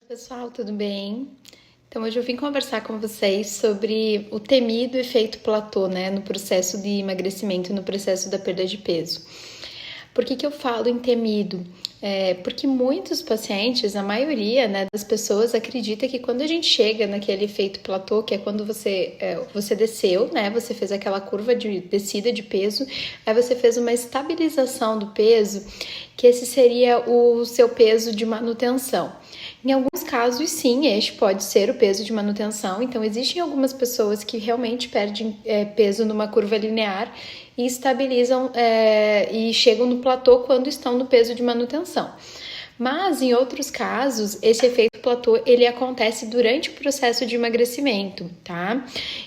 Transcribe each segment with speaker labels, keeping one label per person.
Speaker 1: Pessoal, tudo bem? Então hoje eu vim conversar com vocês sobre o temido efeito platô, né, no processo de emagrecimento, no processo da perda de peso. Por que eu falo em temido? Porque muitos pacientes, a maioria, né, das pessoas acredita que quando a gente chega naquele efeito platô, que é quando você desceu, né, você fez aquela curva de descida de peso, aí você fez uma estabilização do peso, que esse seria o seu peso de manutenção. Em alguns casos, sim, este pode ser o peso de manutenção. Então, existem algumas pessoas que realmente perdem peso numa curva linear e estabilizam e chegam no platô quando estão no peso de manutenção. Mas, em outros casos, esse efeito platô, ele acontece durante o processo de emagrecimento, tá?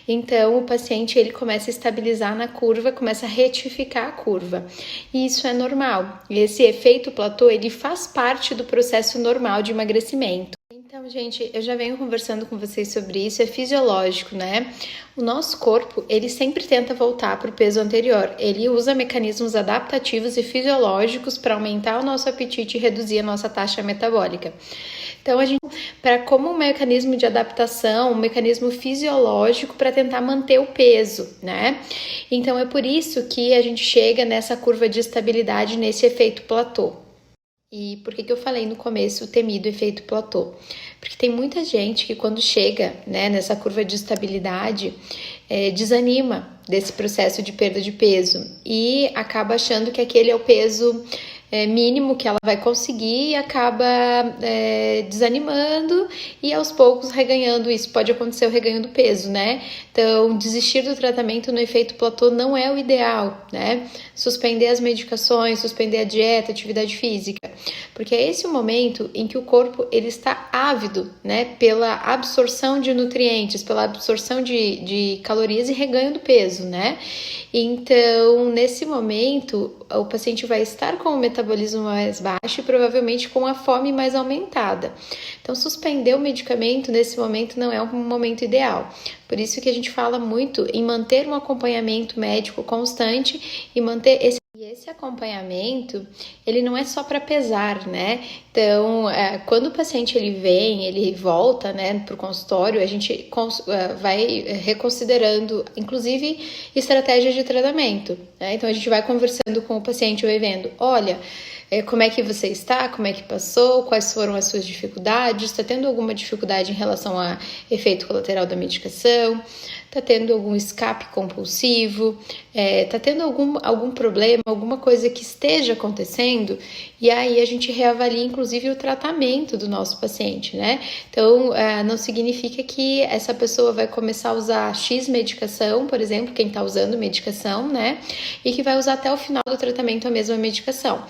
Speaker 1: Então, o paciente, ele começa a estabilizar na curva, começa a retificar a curva. E isso é normal. Esse efeito platô, ele faz parte do processo normal de emagrecimento. Então, gente, eu já venho conversando com vocês sobre isso, é fisiológico, né? O nosso corpo, ele sempre tenta voltar para o peso anterior. Ele usa mecanismos adaptativos e fisiológicos para aumentar o nosso apetite e reduzir a nossa taxa metabólica. Então, a gente, como um mecanismo de adaptação, um mecanismo fisiológico para tentar manter o peso, né? Então, é por isso que a gente chega nessa curva de estabilidade, nesse efeito platô. E por que eu falei no começo o temido efeito platô? Porque tem muita gente que quando chega, né, nessa curva de estabilidade, desanima desse processo de perda de peso e acaba achando que aquele é o peso mínimo que ela vai conseguir e acaba desanimando e aos poucos reganhando isso. Pode acontecer o reganho do peso, né? Então, desistir do tratamento no efeito platô não é o ideal, né? Suspender as medicações, suspender a dieta, atividade física, porque é esse o momento em que o corpo ele está ávido, né, pela absorção de nutrientes, pela absorção de calorias e reganho do peso, né? Então, nesse momento, o paciente vai estar com o metabolismo mais baixo e provavelmente com a fome mais aumentada. Então, suspender o medicamento nesse momento não é um momento ideal. Por isso que a gente fala muito em manter um acompanhamento médico constante e manter esse acompanhamento, ele não é só para pesar, né? Então, quando o paciente ele volta, né, para o consultório, a gente vai reconsiderando, inclusive, estratégias de tratamento, né? Então, a gente vai conversando com o paciente, vai vendo, olha, como é que você está, como é que passou, quais foram as suas dificuldades, está tendo alguma dificuldade em relação a efeito colateral da medicação, está tendo algum escape compulsivo, está tendo algum problema, alguma coisa que esteja acontecendo, e aí a gente reavalia inclusive o tratamento do nosso paciente, né? Então, não significa que essa pessoa vai começar a usar X medicação, por exemplo, quem está usando medicação, né? E que vai usar até o final do tratamento a mesma medicação.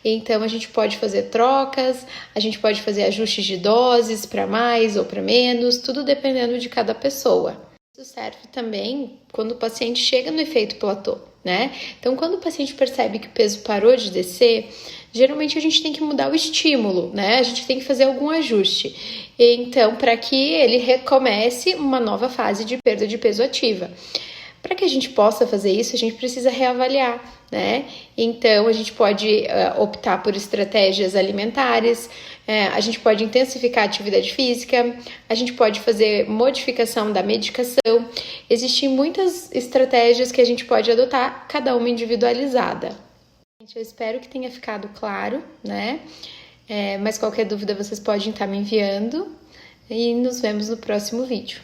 Speaker 1: Então, a gente pode fazer trocas, a gente pode fazer ajustes de doses para mais ou para menos, tudo dependendo de cada pessoa. Isso serve também quando o paciente chega no efeito platô, né? Então, quando o paciente percebe que o peso parou de descer, geralmente a gente tem que mudar o estímulo, né? A gente tem que fazer algum ajuste. Então, para que ele recomece uma nova fase de perda de peso ativa. Para que a gente possa fazer isso, a gente precisa reavaliar, né? Então, a gente pode optar por estratégias alimentares, a gente pode intensificar a atividade física, a gente pode fazer modificação da medicação. Existem muitas estratégias que a gente pode adotar, cada uma individualizada. Eu espero que tenha ficado claro, né? Mas qualquer dúvida vocês podem estar me enviando e nos vemos no próximo vídeo.